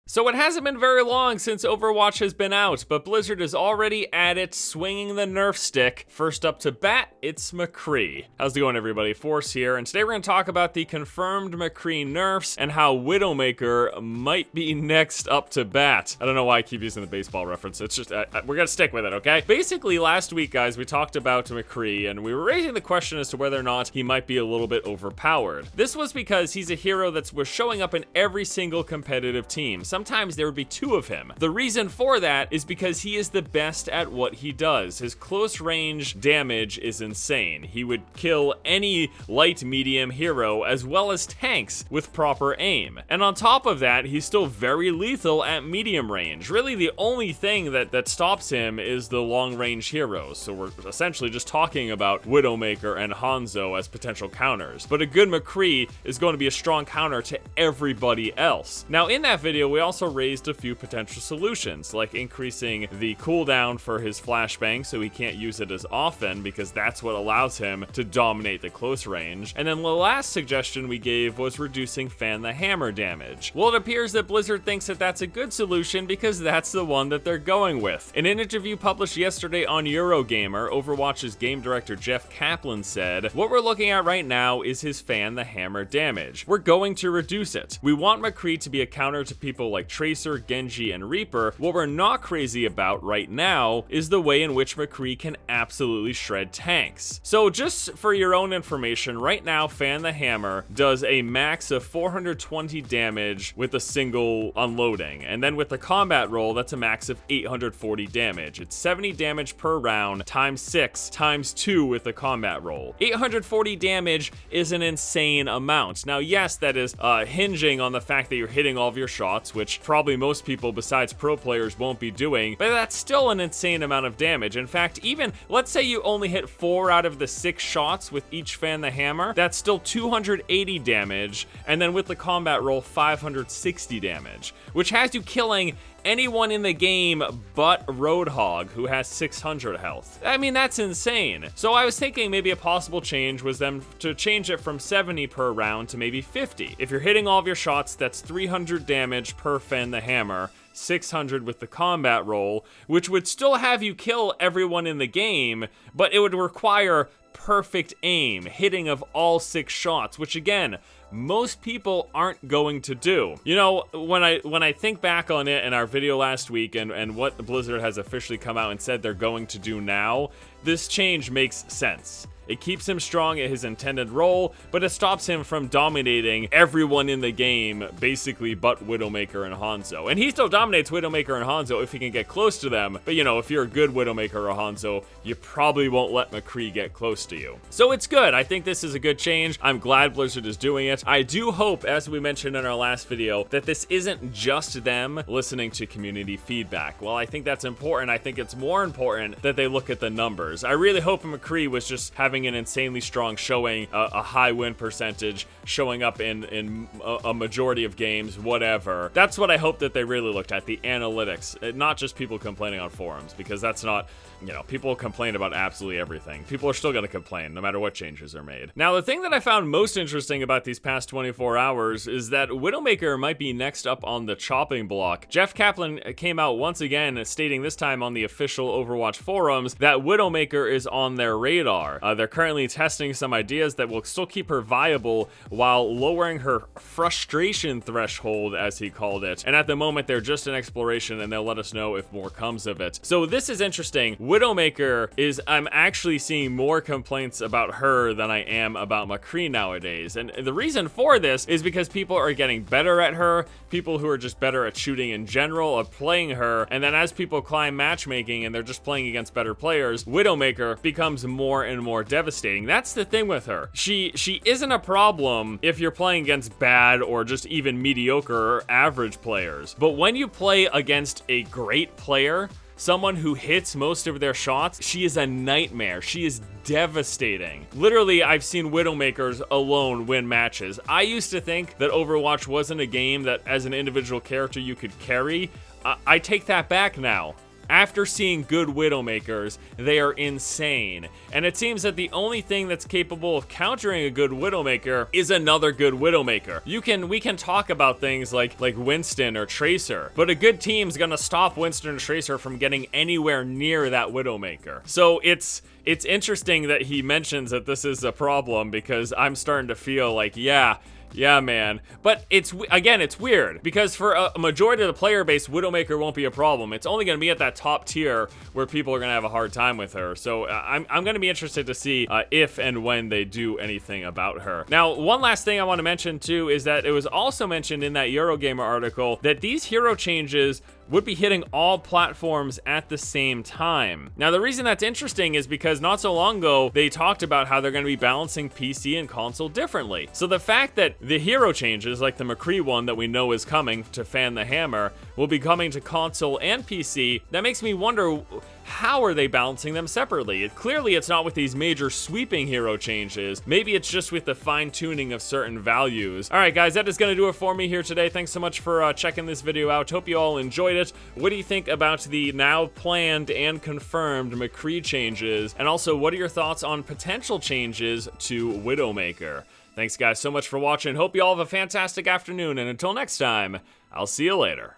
So it hasn't been very long since Overwatch has been out, but Blizzard is already at it, swinging the Nerf stick. First up to bat, it's McCree. How's it going, everybody? Force here, and today we're going to talk about the confirmed McCree nerfs and how Widowmaker might be next up to bat. I don't know why I keep using the baseball reference. It's just, we're going to stick with it, okay? Basically, last week, guys, we talked about McCree, and we were raising the question as to whether or not he might be a little bit overpowered. This was because he's a hero that was showing up in every single competitive team. Sometimes there would be two of him. The reason for that is because he is the best at what he does. His close range damage is insane. He would kill any light medium hero as well as tanks with proper aim. And on top of that, he's still very lethal at medium range. Really, the only thing that stops him is the long range heroes. So we're essentially just talking about Widowmaker and Hanzo as potential counters. But a good McCree is going to be a strong counter to everybody else. Now, in that video, we also raised a few potential solutions, like increasing the cooldown for his flashbang so he can't use it as often, because that's what allows him to dominate the close range. And then the last suggestion we gave was reducing Fan the Hammer damage. Well, it appears that Blizzard thinks that that's a good solution because that's the one that they're going with. In an interview published yesterday on Eurogamer, Overwatch's game director Jeff Kaplan said, "What we're looking at right now is his Fan the Hammer damage. We're going to reduce it. We want McCree to be a counter to people like Tracer, Genji, and Reaper. What we're not crazy about right now is the way in which McCree can absolutely shred tanks." So just for your own information, right now Fan the Hammer does a max of 420 damage with a single unloading, and then with the combat roll, that's a max of 840 damage. It's 70 damage per round times 6 times 2 with the combat roll. 840 damage is an insane amount. Now, yes, that is hinging on the fact that you're hitting all of your shots, which probably most people besides pro players won't be doing, but that's still an insane amount of damage. In fact, even let's say you only hit 4 out of the 6 shots with each Fan the Hammer, that's still 280 damage, and then with the combat roll, 560 damage, which has you killing anyone in the game but Roadhog, who has 600 health. I mean, that's insane. So I was thinking maybe a possible change was them to change it from 70 per round to maybe 50. If you're hitting all of your shots, that's 300 damage per Fan the Hammer, 600 with the combat roll, which would still have you kill everyone in the game, but it would require perfect aim, hitting of all 6 shots, which again, most people aren't going to do. You know, when I think back on it in our video last week and what Blizzard has officially come out and said they're going to do now, this change makes sense. It keeps him strong at his intended role, but it stops him from dominating everyone in the game, basically but Widowmaker and Hanzo. And he still dominates Widowmaker and Hanzo if he can get close to them, but you know, if you're a good Widowmaker or Hanzo, you probably won't let McCree get close to you. So it's good. I think this is a good change. I'm glad Blizzard is doing it. I do hope, as we mentioned in our last video, that this isn't just them listening to community feedback. Well, I think that's important. I think it's more important that they look at the numbers. I really hope McCree was just having an insanely strong showing, a high win percentage, showing up in a majority of games, whatever. That's what I hope that they really looked at, the analytics, not just people complaining on forums, because that's not, you know, people complain about absolutely everything. People are still going to complain no matter what changes are made. Now, the thing that I found most interesting about these past 24 hours is that Widowmaker might be next up on the chopping block. Jeff Kaplan came out once again stating, this time on the official Overwatch forums, that Widowmaker is on their radar. They're currently testing some ideas that will still keep her viable while lowering her frustration threshold, as he called it. And at the moment, they're just in exploration, and they'll let us know if more comes of it. So this is interesting. Widowmaker is, I'm actually seeing more complaints about her than I am about McCree nowadays. And the reason for this is because people are getting better at her, people who are just better at shooting in general are playing her, and then as people climb matchmaking and they're just playing against better players, Widowmaker becomes more and more devastating. That's the thing with her. She isn't a problem if you're playing against bad or just even mediocre or average players. But when you play against a great player, someone who hits most of their shots, she is a nightmare. She is devastating. Literally, I've seen Widowmakers alone win matches. I used to think that Overwatch wasn't a game that as an individual character you could carry. I take that back now. After seeing good Widowmakers, they are insane. And it seems that the only thing that's capable of countering a good Widowmaker is another good Widowmaker. We can talk about things like Winston or Tracer, but a good team's gonna stop Winston and Tracer from getting anywhere near that Widowmaker. So it's interesting that he mentions that this is a problem, because I'm starting to feel like, yeah, man. But it's weird, because for a majority of the player base, Widowmaker won't be a problem. It's only going to be at that top tier where people are going to have a hard time with her. So I'm going to be interested to see if and when they do anything about her. Now, one last thing I want to mention too is that it was also mentioned in that Eurogamer article that these hero changes would be hitting all platforms at the same time. Now, the reason that's interesting is because not so long ago, they talked about how they're going to be balancing PC and console differently. So the fact that the hero changes, like the McCree one that we know is coming to fan the hammer, will be coming to console and PC, that makes me wonder, how are they balancing them separately? Clearly, it's not with these major sweeping hero changes. Maybe it's just with the fine-tuning of certain values. All right, guys, that is going to do it for me here today. Thanks so much for checking this video out. Hope you all enjoyed it. What do you think about the now planned and confirmed McCree changes? And also, what are your thoughts on potential changes to Widowmaker? Thanks, guys, so much for watching. Hope you all have a fantastic afternoon, and until next time, I'll see you later.